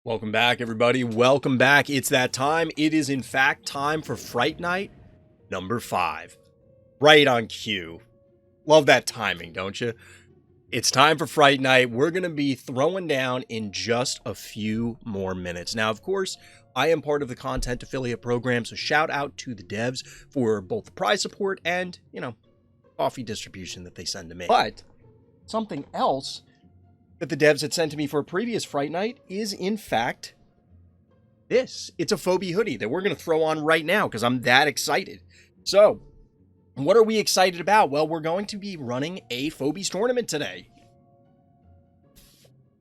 Welcome back, everybody. Welcome back. It's that time. It is, in fact, time for Fright Night number 5. Right on cue. Love that timing, don't you? It's time for Fright Night. We're going to be throwing down in just a few more minutes. Now, of course, I am part of the content affiliate program, so shout out to the devs for both the prize support and, coffee distribution that they send to me. But something else that the devs had sent to me for a previous Fright Night is, in fact, this. It's a Phobie hoodie that we're going to throw on right now because I'm that excited. So, what are we excited about? Well, we're going to be running a Phobies tournament today.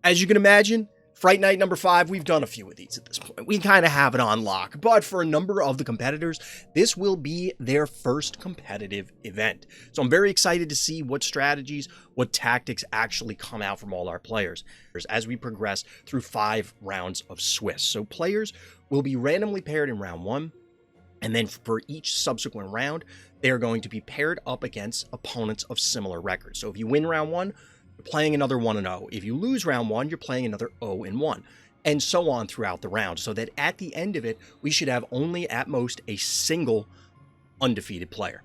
As you can imagine, Fright Night number 5, we've done a few of these at this point. We kind of have it on lock, but for a number of the competitors, this will be their first competitive event. So I'm very excited to see what strategies, what tactics actually come out from all our players as we progress through 5 rounds of Swiss. So players will be randomly paired in round 1, and then for each subsequent round, they are going to be paired up against opponents of similar records. So if you win round 1, you're playing another 1-0. If you lose round 1, you're playing another 0-1, and so on throughout the round, so that at the end of it, we should have only at most a single undefeated player.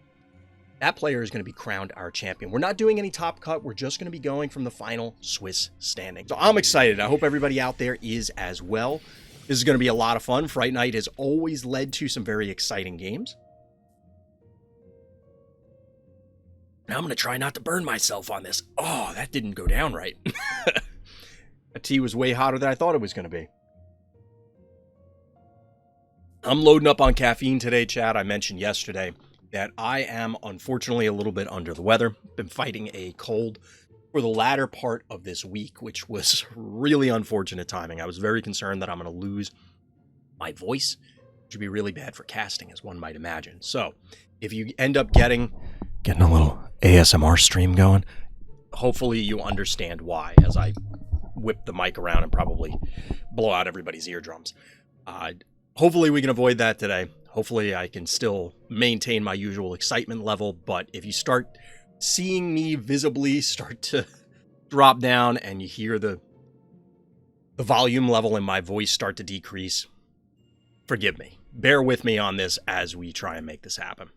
That player is going to be crowned our champion. We're not doing any top cut. We're just going to be going from the final Swiss standing. So I'm excited. I hope everybody out there is as well. This is going to be a lot of fun. Fright Night has always led to some very exciting games. Now I'm going to try not to burn myself on this. Oh, that didn't go down right. That tea was way hotter than I thought it was going to be. I'm loading up on caffeine today, Chad. I mentioned yesterday that I am unfortunately a little bit under the weather. Been fighting a cold for the latter part of this week, which was really unfortunate timing. I was very concerned that I'm going to lose my voice, which would be really bad for casting, as one might imagine. So if you end up getting a little ASMR stream going, hopefully you understand why, as I whip the mic around and probably blow out everybody's eardrums. Hopefully we can avoid that today. Hopefully I can still maintain my usual excitement level, but if you start seeing me visibly start to drop down and you hear the volume level in my voice start to decrease, forgive me. Bear with me on this as we try and make this happen.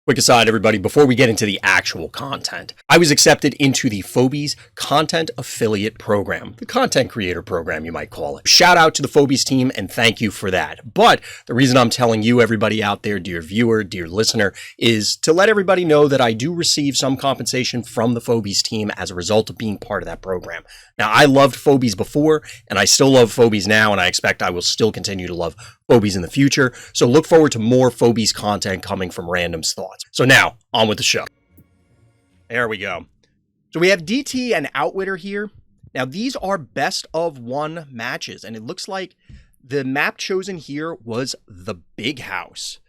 Quick aside, everybody, before we get into the actual content, I was accepted into the Phobies Content Affiliate Program, the content creator program, you might call it. Shout out to the Phobies team, and thank you for that. But the reason I'm telling you, everybody out there, dear viewer, dear listener, is to let everybody know that I do receive some compensation from the Phobies team as a result of being part of that program. Now, I loved Phobies before, and I still love Phobies now, and I expect I will still continue to love Phobies in the future. So look forward to more Phobies content coming from Random's Thoughts. So now, on with the show. There we go. So we have DT and Outwitter here. Now, these are best of 1 matches, and it looks like the map chosen here was the Big House.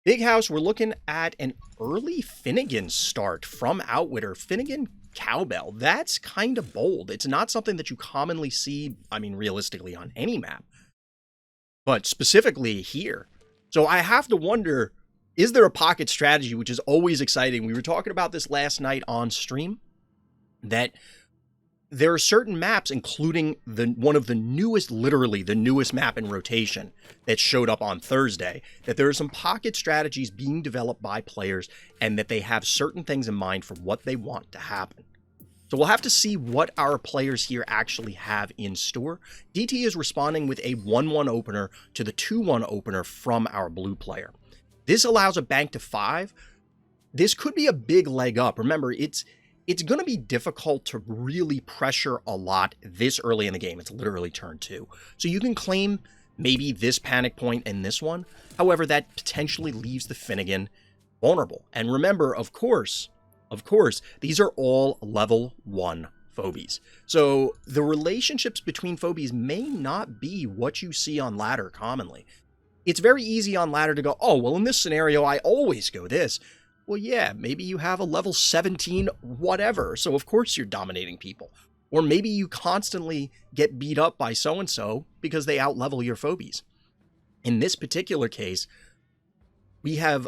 Big House, we're looking at an early Finnegan start from Outwitter. Finnegan Cowbell. That's kind of bold. It's not something that you commonly see, realistically on any map, but specifically here. So I have to wonder, is there a pocket strategy, which is always exciting? We were talking about this last night on stream, that there are certain maps, including one of the newest, literally the newest map in rotation that showed up on Thursday, that there are some pocket strategies being developed by players and that they have certain things in mind for what they want to happen. So we'll have to see what our players here actually have in store. DT is responding with a 1-1 opener to the 2-1 opener from our blue player. This allows a bank to 5. This could be a big leg up. Remember, it's going to be difficult to really pressure a lot this early in the game. It's literally turn 2. So you can claim maybe this panic point and this one. However, that potentially leaves the Finnegan vulnerable. And remember, of course, these are all level 1 Phobies. So the relationships between Phobies may not be what you see on ladder commonly. It's very easy on ladder to go, oh, well, in this scenario, I always go this. Well, yeah, maybe you have a level 17 whatever, so of course you're dominating people. Or maybe you constantly get beat up by so-and-so because they outlevel your Phobies. In this particular case, we have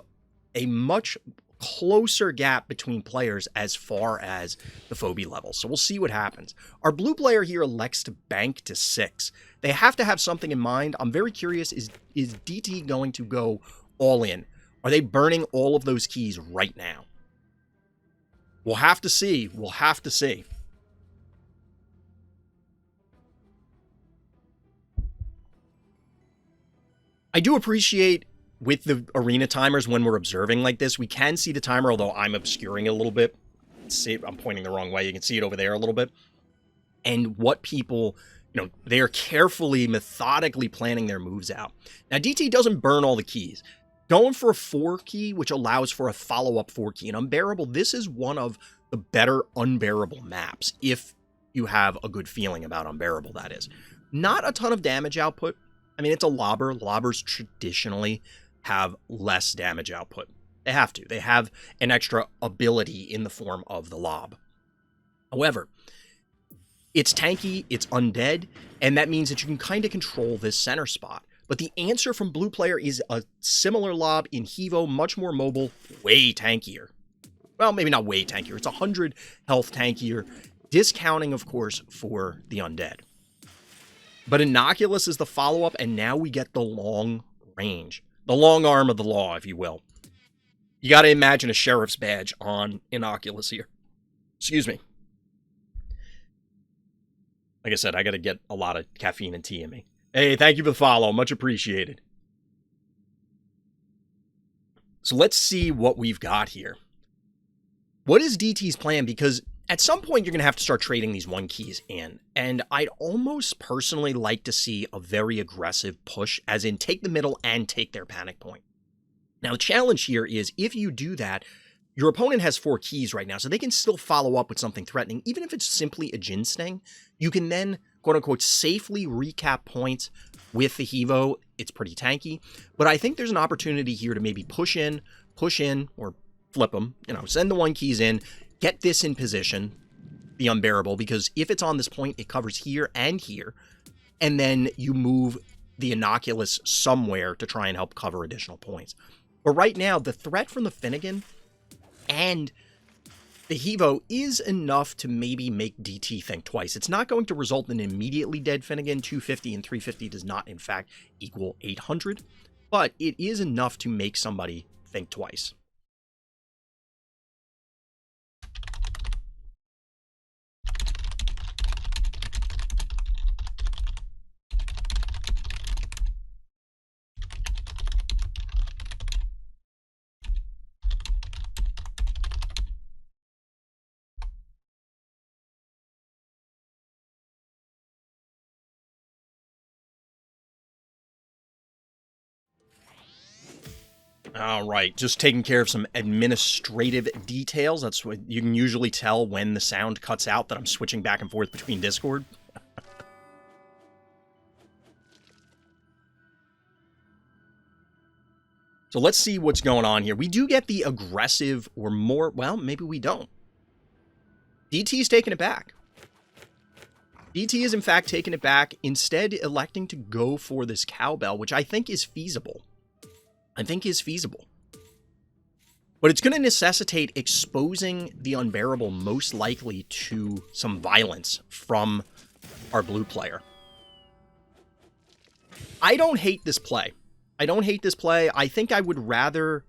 a much closer gap between players as far as the phobie level. So we'll see what happens. Our blue player here elects to bank to 6. They have to have something in mind. I'm very curious, is DT going to go all in? Are they burning all of those keys right now? We'll have to see. We'll have to see. I do appreciate with the arena timers when we're observing like this, we can see the timer, although I'm obscuring it a little bit. See, I'm pointing the wrong way. You can see it over there a little bit. And what people, they are carefully, methodically planning their moves out. Now, DT doesn't burn all the keys. Going for a 4 key, which allows for a follow-up 4 key. And Unbearable, this is one of the better Unbearable maps, if you have a good feeling about Unbearable, that is. Not a ton of damage output. I mean, it's a lobber. Lobbers traditionally have less damage output. They have to. They have an extra ability in the form of the lob. However, it's tanky, it's undead, and that means that you can kind of control this center spot. But the answer from blue player is a similar lob in Hevo, much more mobile, way tankier. Well, maybe not way tankier. It's 100 health tankier, discounting, of course, for the undead. But Innocuous is the follow-up, and now we get the long range. The long arm of the law, if you will. You got to imagine a sheriff's badge on Innocuous here. Excuse me. Like I said, I got to get a lot of caffeine and tea in me. Hey, thank you for the follow. Much appreciated. So let's see what we've got here. What is DT's plan? Because at some point, you're going to have to start trading these 1 keys in. And I'd almost personally like to see a very aggressive push, as in take the middle and take their panic point. Now, the challenge here is if you do that, your opponent has 4 keys right now, so they can still follow up with something threatening. Even if it's simply a Jin Sting, you can then, quote-unquote, safely recap points with the Hevo. It's pretty tanky. But I think there's an opportunity here to maybe push in, or flip them. Send the 1 keys in, get this in position, the Unbearable, because if it's on this point, it covers here and here. And then you move the Innocuous somewhere to try and help cover additional points. But right now, the threat from the Finnegan and the Hevo is enough to maybe make DT think twice. It's not going to result in an immediately dead Finnegan. 250 and 350 does not, in fact, equal 800. But it is enough to make somebody think twice. All right, just taking care of some administrative details. That's what you can usually tell when the sound cuts out that I'm switching back and forth between Discord. So let's see what's going on here. We do get the aggressive or more, well, maybe we don't. DT is taking it back. DT is in fact taking it back, instead electing to go for this cowbell, which I think is feasible. But it's going to necessitate exposing the Unbearable most likely to some violence from our blue player. I don't hate this play. I think I would rather...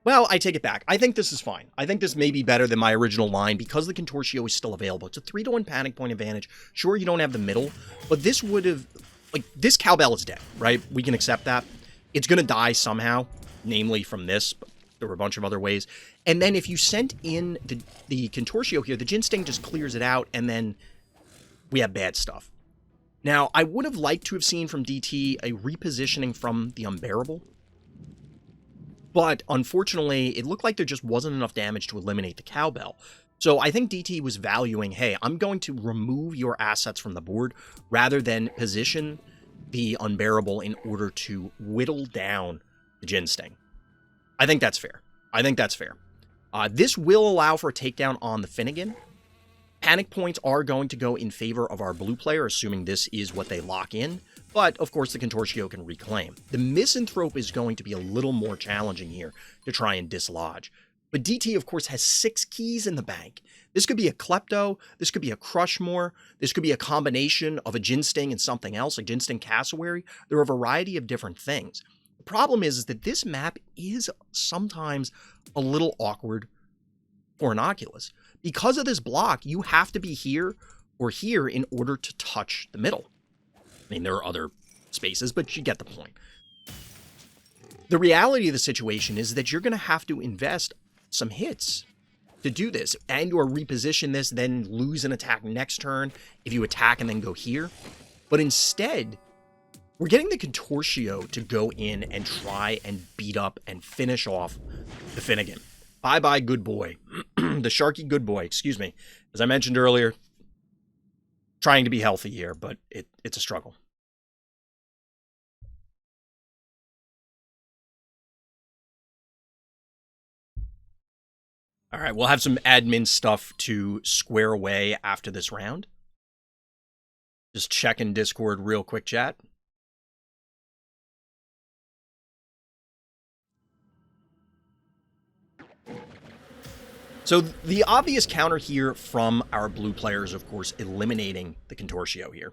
Well, I take it back. I think this is fine. I think this may be better than my original line because the Contortio is still available. It's a 3-to-1 panic point advantage. Sure, you don't have the middle, but this would have... this cowbell is dead, right? We can accept that. It's going to die somehow, namely from this, but there were a bunch of other ways. And then if you sent in the Contortio here, the Jin Sting just clears it out, and then we have bad stuff. Now, I would have liked to have seen from DT a repositioning from the Unbearable, but unfortunately, it looked like there just wasn't enough damage to eliminate the cowbell. So I think DT was valuing, hey, I'm going to remove your assets from the board rather than position the Unbearable in order to whittle down the Jin Sting. I think that's fair. This will allow for a takedown on the Finnegan. Panic points are going to go in favor of our blue player, assuming this is what they lock in. But, of course, the Contortio can reclaim. The Misanthrope is going to be a little more challenging here to try and dislodge. But DT, of course, has 6 keys in the bank. This could be a Klepto, this could be a Crushmore, this could be a combination of a Ginsting and something else, a Ginsting Cassowary. There are a variety of different things. The problem is that this map is sometimes a little awkward for an Oculus. Because of this block, you have to be here or here in order to touch the middle. I mean, there are other spaces, but you get the point. The reality of the situation is that you're going to have to invest some hits to do this, and or reposition this, then lose an attack next turn if you attack and then go here. But instead, we're getting the Contortio to go in and try and beat up and finish off the Finnegan. Bye-bye, good boy. The Sharky good boy, excuse me. As I mentioned earlier, trying to be healthy here, but it's a struggle. All right, we'll have some admin stuff to square away after this round. Just checking Discord real quick, chat. So the obvious counter here from our blue players, of course, eliminating the Contortio here.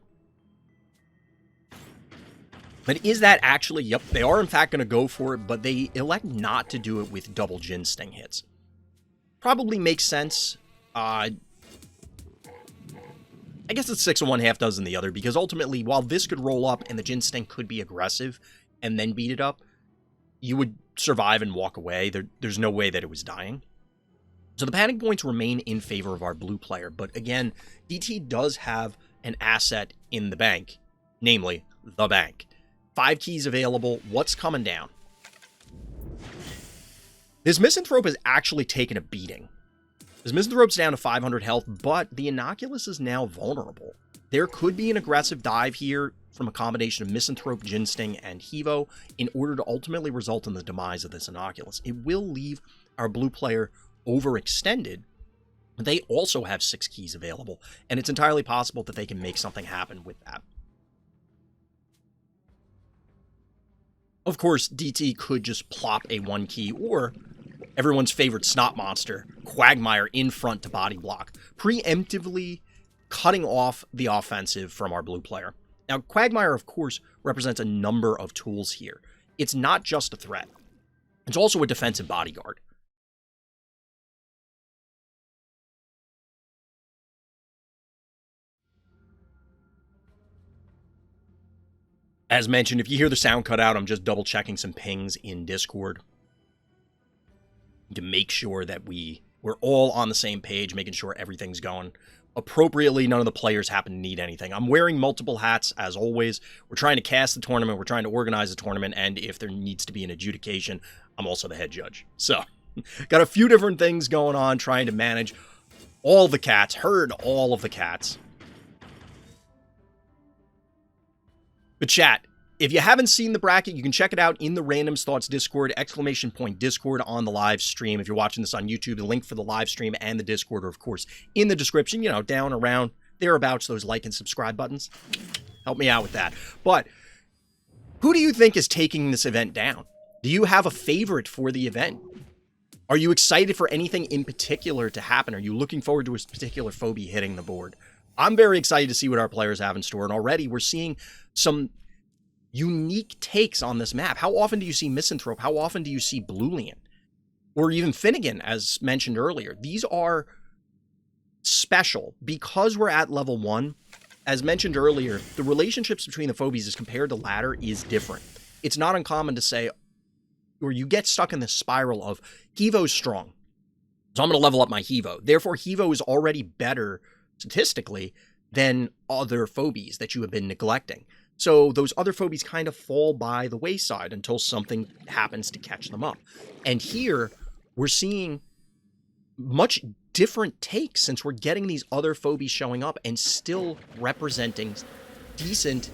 But is that actually, yep, they are in fact going to go for it, but they elect not to do it with double Ginsting hits. Probably makes sense. I guess it's 6 of one, half dozen the other, because ultimately, while this could roll up and the Ginsting could be aggressive and then beat it up, you would survive and walk away. There's no way that it was dying. So the panic points remain in favor of our blue player, but again, DT does have an asset in the bank, namely the bank. 5 keys available. What's coming down? This Misanthrope has actually taken a beating. This Misanthrope's down to 500 health, but the Inoculus is now vulnerable. There could be an aggressive dive here from a combination of Misanthrope, Ginsting, and Hevo in order to ultimately result in the demise of this Inoculus. It will leave our blue player overextended. They also have 6 keys available, and it's entirely possible that they can make something happen with that. Of course, DT could just plop a 1 key, or everyone's favorite snot monster, Quagmire, in front to body block, preemptively cutting off the offensive from our blue player. Now, Quagmire, of course, represents a number of tools here. It's not just a threat. It's also a defensive bodyguard. As mentioned, if you hear the sound cut out, I'm just double checking some pings in Discord to make sure that we're all on the same page, making sure everything's going appropriately. None of the players happen to need anything. I'm wearing multiple hats, as always. We're trying to cast the tournament. We're trying to organize the tournament. And if there needs to be an adjudication, I'm also the head judge. So, got a few different things going on, trying to manage all the cats, herd all of the cats. But chat, if you haven't seen the bracket, you can check it out in the Randoms Thoughts Discord, !Discord on the live stream. If you're watching this on YouTube, the link for the live stream and the Discord are, of course, in the description, you know, down, around, thereabouts, those like and subscribe buttons. Help me out with that. But who do you think is taking this event down? Do you have a favorite for the event? Are you excited for anything in particular to happen? Are you looking forward to a particular phobie hitting the board? I'm very excited to see what our players have in store, and already we're seeing some unique takes on this map. How often do you see Misanthrope? How often do you see Bluelian? Or even Finnegan, as mentioned earlier. These are special because we're at level 1. As mentioned earlier, the relationships between the phobies as compared to ladder is different. It's not uncommon to say, or you get stuck in this spiral of Hevo's strong, so I'm going to level up my Hevo. Therefore, Hevo is already better statistically than other phobies that you have been neglecting. So those other phobies kind of fall by the wayside until something happens to catch them up. And here, we're seeing much different takes since we're getting these other phobies showing up and still representing decent,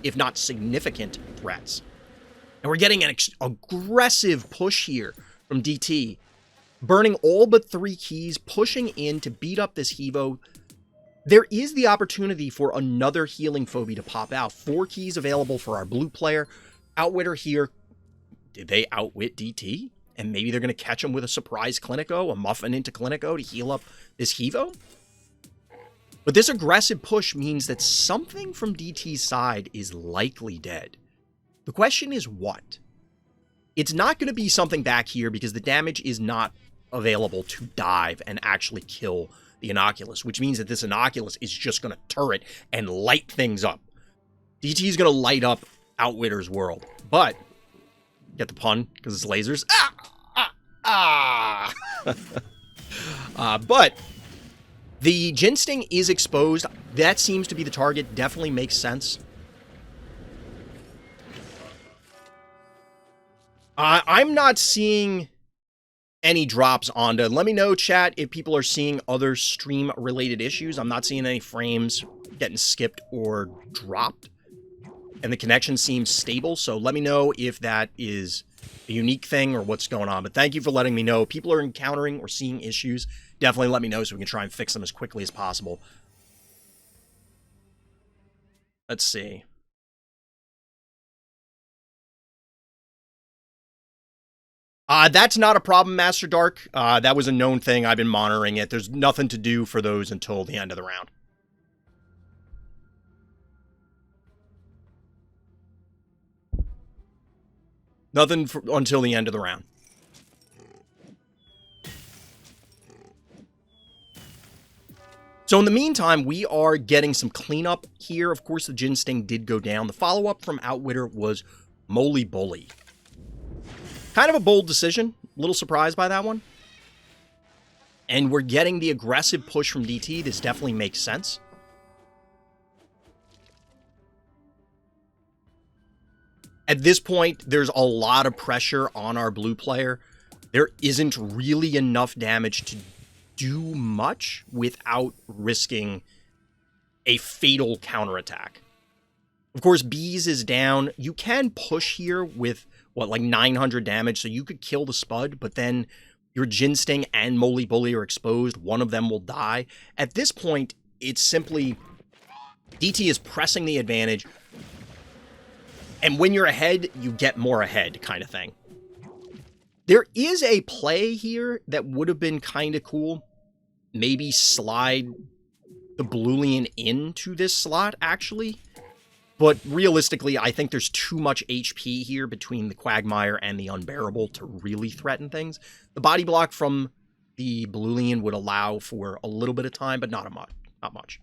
if not significant, threats. And we're getting an aggressive push here from DT, burning all but 3 keys, pushing in to beat up this Hevo. There is the opportunity for another healing phobie to pop out. 4 keys available for our blue player. Outwitter here. Did they outwit DT? and maybe they're going to catch him with a surprise Clinico, a muffin into Clinico to heal up this Hevo. But this aggressive push means that something from DT's side is likely dead. The question is what? It's not going to be something back here because the damage is not available to dive and actually kill the Inoculus, which means that this Inoculus is just going to turret and light things up. DT is going to light up Outwitter's world. But, get the pun, because it's lasers. But the Jin Sting is exposed. That seems to be the target. Definitely makes sense. I'm not seeing any drops onto. Let me know, chat, if people are seeing other stream-related issues. I'm not seeing any frames getting skipped or dropped. And the connection seems stable, so let me know if that is a unique thing or what's going on. But thank you for letting me know. If people are encountering or seeing issues, definitely let me know so we can try and fix them as quickly as possible. Let's see. That's not a problem, Master Dark. That was a known thing. I've been monitoring it. There's nothing to do for those until the end of the round. Nothing until the end of the round. So in the meantime, we are getting some cleanup here. Of course, the Jin Sting did go down. The follow-up from Outwitter was Moly Bully. Kind of a bold decision. A little surprised by that one. And we're getting the aggressive push from DT. This definitely makes sense. At this point, there's a lot of pressure on our blue player. There isn't really enough damage to do much without risking a fatal counterattack. Of course, Bees is down. You can push here with, what, like 900 damage, so you could kill the Spud, but then your Jin Sting and Moly Bully are exposed. One of them will die. At this point, it's simply DT is pressing the advantage, and when you're ahead, you get more ahead kind of thing. There is a play here that would have been kind of cool. Maybe slide the Blulian into this slot, actually. But realistically, I think there's too much HP here between the Quagmire and the Unbearable to really threaten things. The body block from the Blulian would allow for a little bit of time, but not much.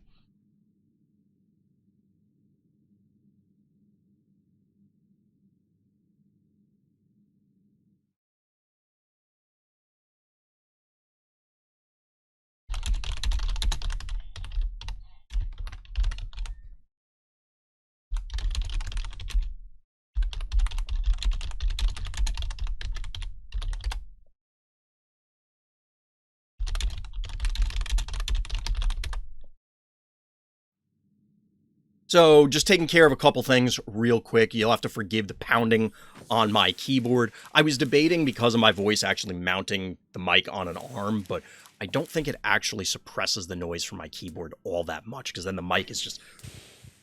So, just taking care of a couple things real quick. You'll have to forgive the pounding on my keyboard. I was debating, because of my voice, actually mounting the mic on an arm, but I don't think it actually suppresses the noise from my keyboard all that much, because then the mic is just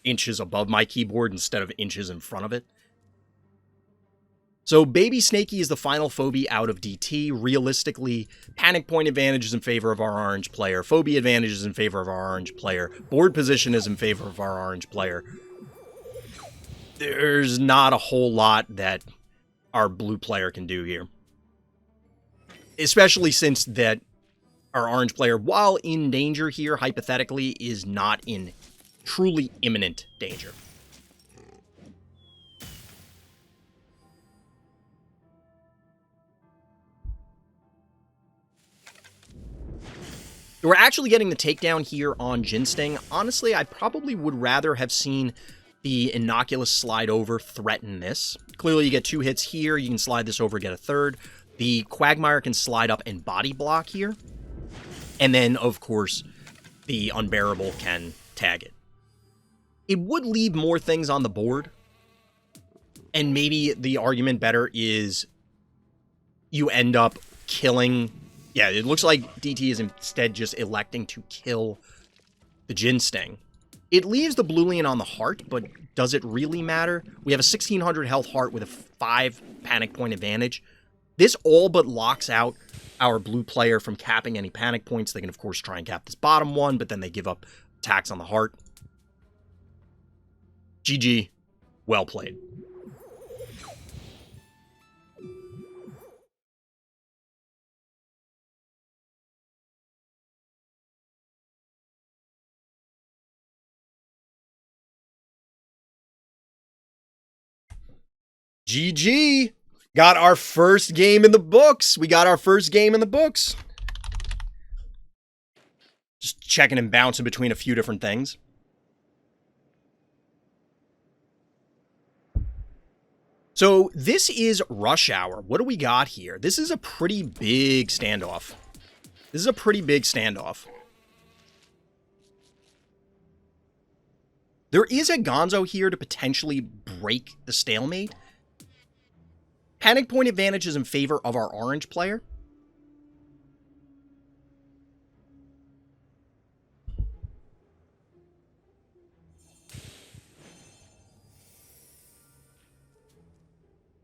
inches above my keyboard instead of inches in front of it. So Baby Snakey is the final Phobie out of DT. Realistically, panic point advantage is in favor of our orange player. Phobie advantage is in favor of our orange player. Board position is in favor of our orange player. There's not a whole lot that our blue player can do here. Especially since that our orange player, while in danger here, hypothetically, is not in truly imminent danger. We're actually getting the takedown here on Jin Sting. Honestly, I probably would rather have seen the Inoculus slide over, threaten this. Clearly, you get 2 hits here. You can slide this over, get a third. The Quagmire can slide up and body block here. And then, of course, the Unbearable can tag it. It would leave more things on the board. And maybe the argument better is you end up killing... Yeah, it looks like DT is instead just electing to kill the Jin Sting. It leaves the Blulian on the heart, but does it really matter? We have a 1600 health heart with a 5 panic point advantage. This all but locks out our blue player from capping any panic points. They can, of course, try and cap this bottom one, but then they give up attacks on the heart. GG. Well played. GG. Got our first game in the books. We got our first game in the books. Just checking and bouncing between a few different things. So this is Rush Hour. What do we got here? This is a pretty big standoff. This is a pretty big standoff. There is a Gonzo here to potentially break the stalemate. Panic point advantage is in favor of our orange player.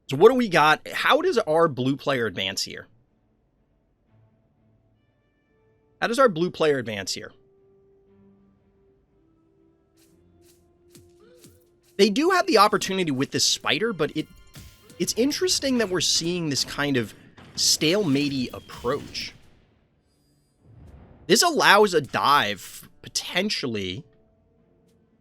So what do we got? How does our blue player advance here? How does our blue player advance here? They do have the opportunity with this spider, but it's interesting that we're seeing this kind of stalematey approach. This allows a dive, potentially.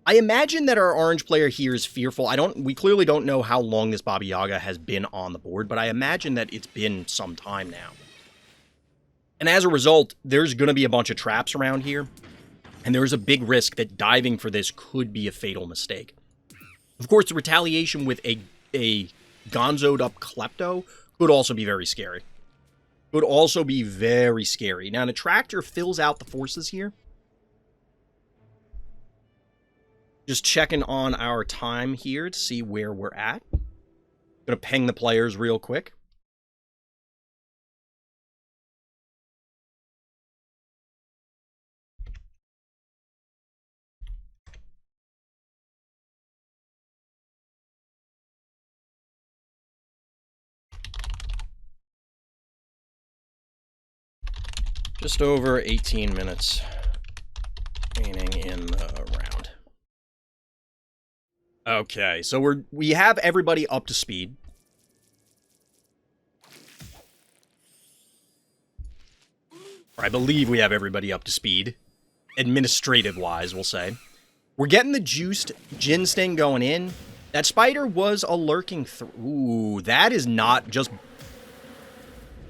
I imagine that our orange player here is fearful. We clearly don't know how long this Baba Yaga has been on the board, but I imagine that it's been some time now. And as a result, there's going to be a bunch of traps around here, and there's a big risk that diving for this could be a fatal mistake. Of course, the retaliation with a gonzoed up Klepto could also be very scary. Could also be very scary. Now, an attractor fills out the forces here. Just checking on our time here to see where we're at. Gonna ping the players real quick. Just over 18 minutes remaining in the round. Okay, so we have everybody up to speed. Or I believe we have everybody up to speed. Administrative-wise, we'll say. We're getting the juiced Jin Sting going in. That spider was a lurking through. Ooh, that is not just...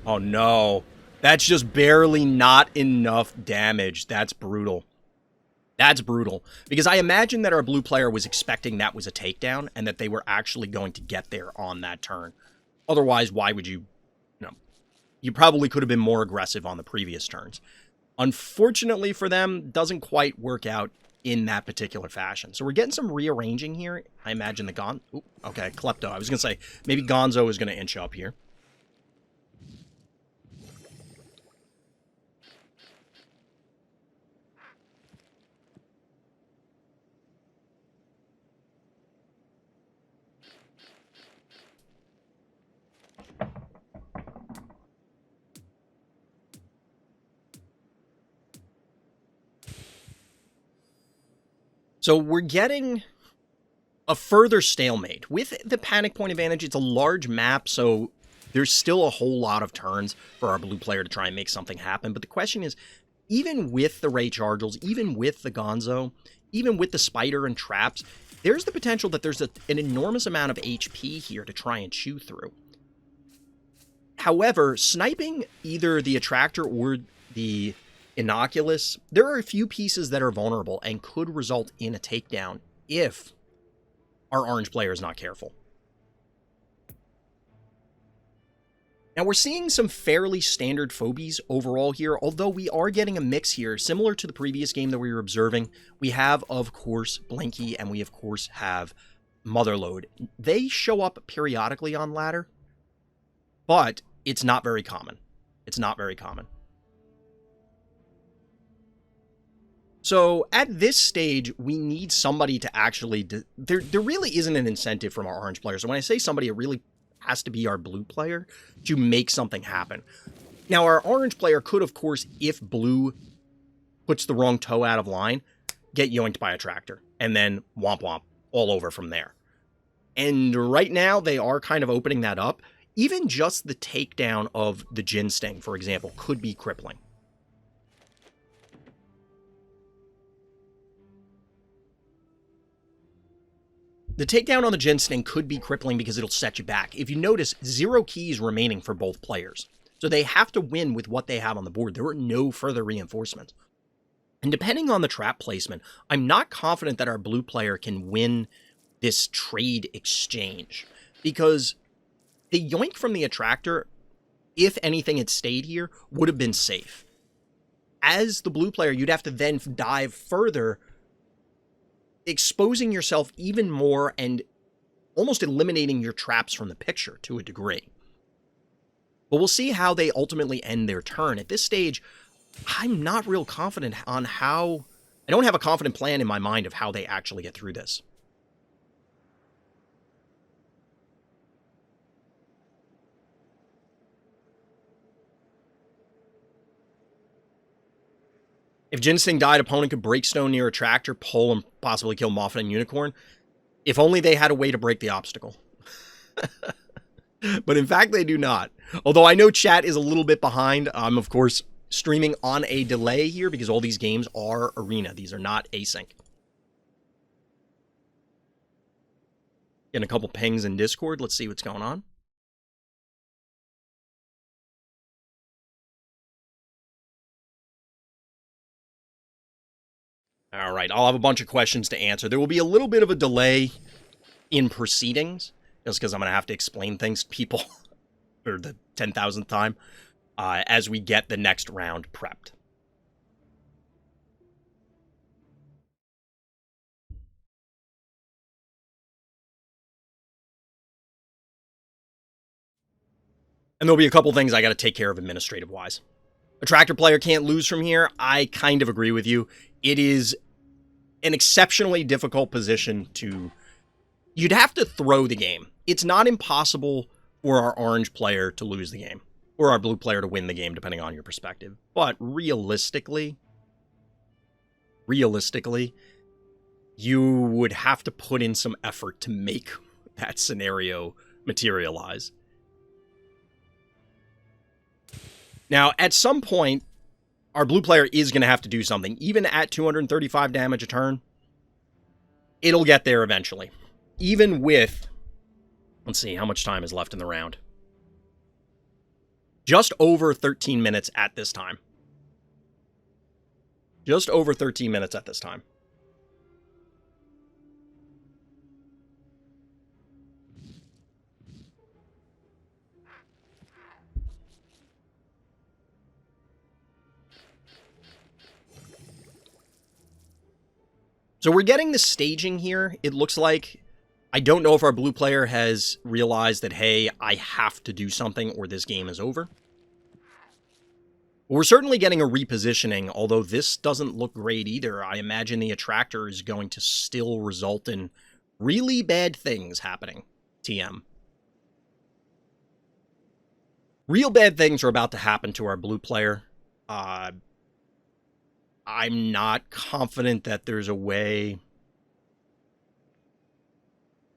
Oh, no. That's just barely not enough damage. That's brutal. That's brutal. Because I imagine that our blue player was expecting that was a takedown and that they were actually going to get there on that turn. Otherwise, why would you... You probably could have been more aggressive on the previous turns. Unfortunately for them, doesn't quite work out in that particular fashion. So we're getting some rearranging here. I imagine the Ooh, okay, Klepto. I was going to say, maybe Gonzo is going to inch up here. So we're getting a further stalemate. With the panic point advantage, it's a large map, so there's still a whole lot of turns for our blue player to try and make something happen. But the question is, even with the Ray Chargels, even with the Gonzo, even with the Spider and Traps, there's the potential that there's an enormous amount of HP here to try and chew through. However, sniping either the Attractor or the Innocuous, there are a few pieces that are vulnerable and could result in a takedown if our orange player is not careful. Now we're seeing some fairly standard Phobies overall here, although we are getting a mix here, similar to the previous game that we were observing. We have, of course, Blinky, and we, of course, have Motherload. They show up periodically on ladder, but it's not very common. It's not very common. So at this stage, we need somebody to actually... There really isn't an incentive from our orange players. So when I say somebody, it really has to be our blue player to make something happen. Now, our orange player could, of course, if blue puts the wrong toe out of line, get yoinked by a tractor, and then womp womp all over from there. And right now, they are kind of opening that up. Even just the takedown of the Jin Sting, for example, could be crippling. The takedown on the Jin Sting could be crippling because it'll set you back. If you notice, 0 keys remaining for both players. So they have to win with what they have on the board. There are no further reinforcements. And depending on the trap placement, I'm not confident that our blue player can win this trade exchange. Because the yoink from the attractor, if anything had stayed here, would have been safe. As the blue player, you'd have to then dive further, exposing yourself even more and almost eliminating your traps from the picture to a degree. But we'll see how they ultimately end their turn. At this stage, I'm not real confident on how... I don't have a confident plan in my mind of how they actually get through this. If Jin Sting died, opponent could break stone near a tractor, pull, and possibly kill Moffat and Unicorn. If only they had a way to break the obstacle. But in fact, they do not. Although I know chat is a little bit behind. I'm, of course, streaming on a delay here because all these games are arena. These are not async. Getting a couple pings in Discord. Let's see what's going on. All right, I'll have a bunch of questions to answer. There will be a little bit of a delay in proceedings, just because I'm going to have to explain things to people for the 10,000th time as we get the next round prepped. And there'll be a couple things I got to take care of administrative-wise. A tractor player can't lose from here. I kind of agree with you. It is an exceptionally difficult position to... You'd have to throw the game. It's not impossible for our orange player to lose the game, or our blue player to win the game, depending on your perspective. But realistically, you would have to put in some effort to make that scenario materialize. Now, at some point, our blue player is going to have to do something. Even at 235 damage a turn, it'll get there eventually. Even with, let's see, how much time is left in the round? Just over 13 minutes at this time. Just over 13 minutes at this time. So we're getting the staging here. It looks like, I don't know if our blue player has realized that, hey, I have to do something or this game is over. We're certainly getting a repositioning, although this doesn't look great either. I imagine the attractor is going to still result in really bad things happening, TM. Real bad things are about to happen to our blue player. I'm not confident that there's a way...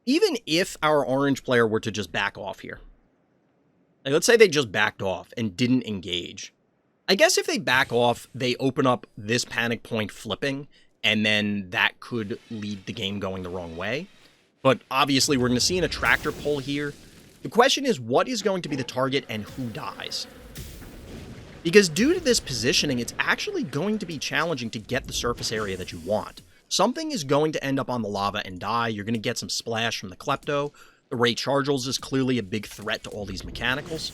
Even if our orange player were to just back off here. Like, let's say they just backed off and didn't engage. I guess if they back off, they open up this panic point flipping, and then that could lead the game going the wrong way. But obviously, we're going to see an attractor pull here. The question is, what is going to be the target and who dies? Because due to this positioning, it's actually going to be challenging to get the surface area that you want. Something is going to end up on the lava and die. You're going to get some splash from the Klepto. The Ray Chargels is clearly a big threat to all these mechanicals.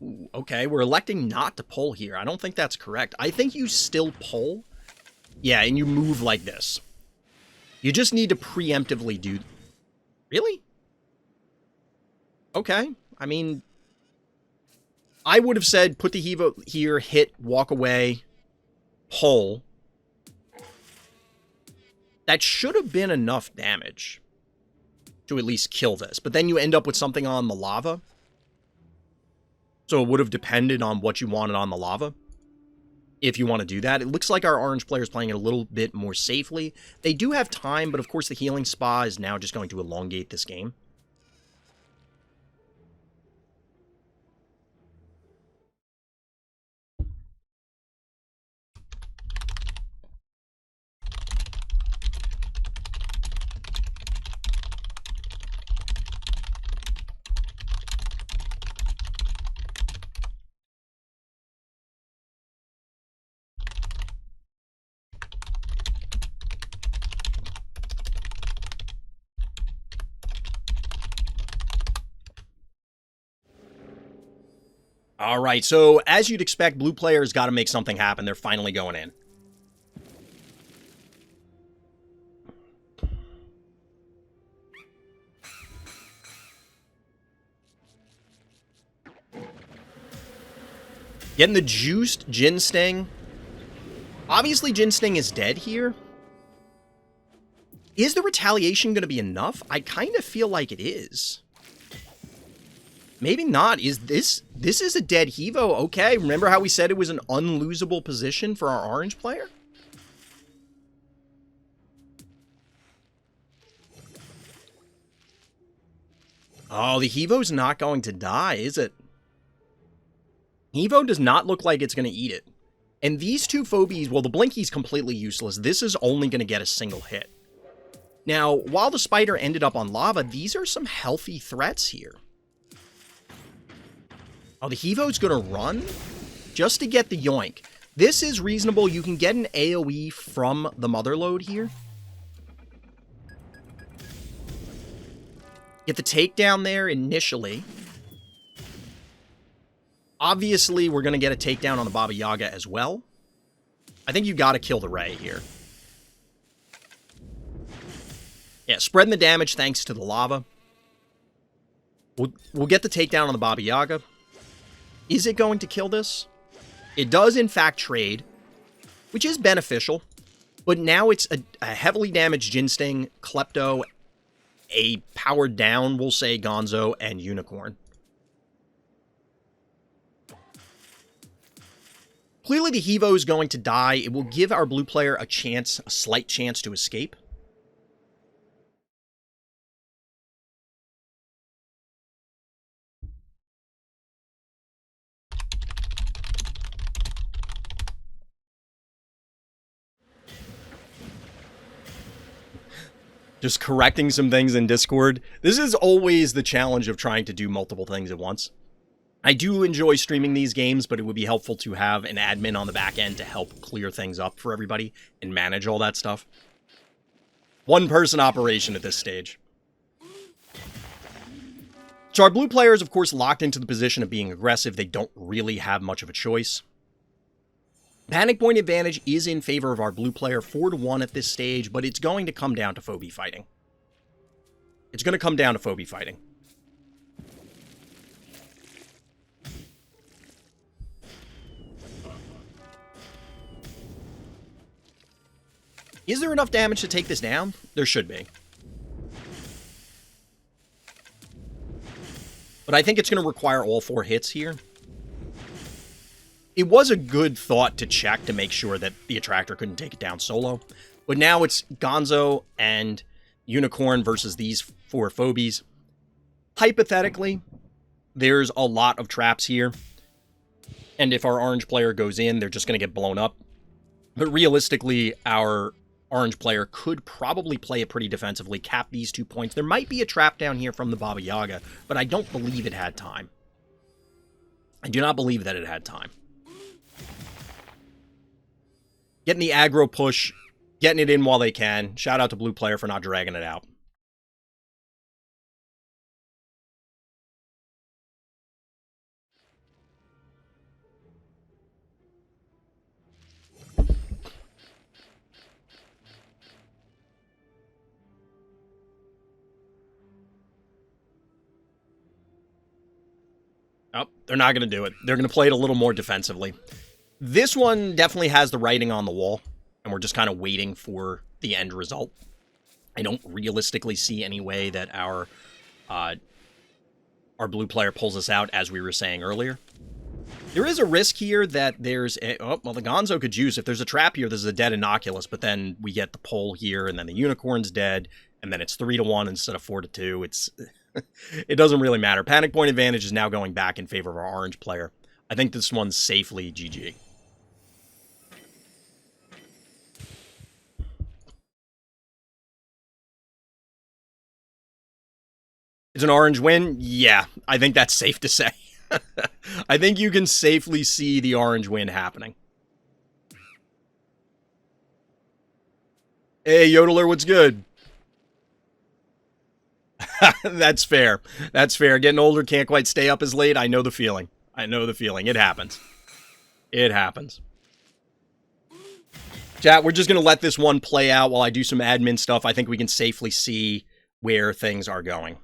Ooh, okay, we're electing not to pull here. I don't think that's correct. I think you still pull. Yeah, and you move like this. You just need to preemptively do... Really? Okay. I mean... I would have said, put the Hevo here, hit, walk away, pull. That should have been enough damage. to at least kill this. But then you end up with something on the lava. So it would have depended on what you wanted on the lava. If you want to do that. It looks like our orange player is playing it a little bit more safely. They do have time, but of course the healing spa is now just going to elongate this game. All right, so as you'd expect, blue players got to make something happen. They're finally going in. Getting the juiced Jin Sting. Obviously, Jin Sting is dead here. Is the retaliation going to be enough? I kind of feel like it is. Maybe not. This is a dead Hevo. Okay, remember how we said it was an unlosable position for our orange player? Oh, the Hevo's not going to die, is it? Hevo does not look like it's going to eat it. And these two Phobies, well, the Blinky's completely useless. This is only going to get a single hit. Now, while the spider ended up on lava, these are some healthy threats here. Oh, the Hevo's going to run just to get the yoink. This is reasonable. You can get an AoE from the Motherlode here. Get the takedown there initially. Obviously, we're going to get a takedown on the Baba Yaga as well. I think you got to kill the Ray here. Yeah, spreading the damage thanks to the lava. We'll get the takedown on the Baba Yaga. Is it going to kill this? It does, in fact, trade, which is beneficial. But now it's a heavily damaged Jin Sting, Klepto, a powered down, we'll say, Gonzo, and Unicorn. Clearly, the Hevo is going to die. It will give our blue player a chance, a slight chance to escape. Just correcting some things in Discord. This is always the challenge of trying to do multiple things at once. I do enjoy streaming these games, but it would be helpful to have an admin on the back end to help clear things up for everybody and manage all that stuff. One-person operation at this stage. So our blue player is, of course, locked into the position of being aggressive. They don't really have much of a choice. Panic point advantage is in favor of our blue player, 4-1 at this stage, but it's going to come down to Phobie fighting. It's going to come down to Phobie fighting. Is there enough damage to take this down? There should be. But I think it's going to require all 4 hits here. It was a good thought to check to make sure that the Attractor couldn't take it down solo. But now it's Gonzo and Unicorn versus these 4 Phobies. Hypothetically, there's a lot of traps here. And if our orange player goes in, they're just going to get blown up. But realistically, our orange player could probably play it pretty defensively, cap these 2 points. There might be a trap down here from the Baba Yaga, but I don't believe it had time. I do not believe that it had time. Getting the aggro push, getting it in while they can. Shout out to blue player for not dragging it out. Oh, they're not going to do it. They're going to play it a little more defensively. This one definitely has the writing on the wall, and we're just kind of waiting for the end result. I don't realistically see any way that our blue player pulls us out, as we were saying earlier. There is a risk here that there's well, the Gonzo could juice. If there's a trap here, there's a dead Innocuous, but then we get the pull here, and then the Unicorn's dead, and then it's 3-1 instead of 4-2. It's it doesn't really matter. Panic point advantage is now going back in favor of our orange player. I think this one's safely GG. It's an orange win? Yeah, I think that's safe to say. I think you can safely see the orange win happening. Hey, Yodeler, what's good? That's fair. That's fair. Getting older, can't quite stay up as late. I know the feeling. I know the feeling. It happens. It happens. Chat, we're just going to let this one play out while I do some admin stuff. I think we can safely see where things are going.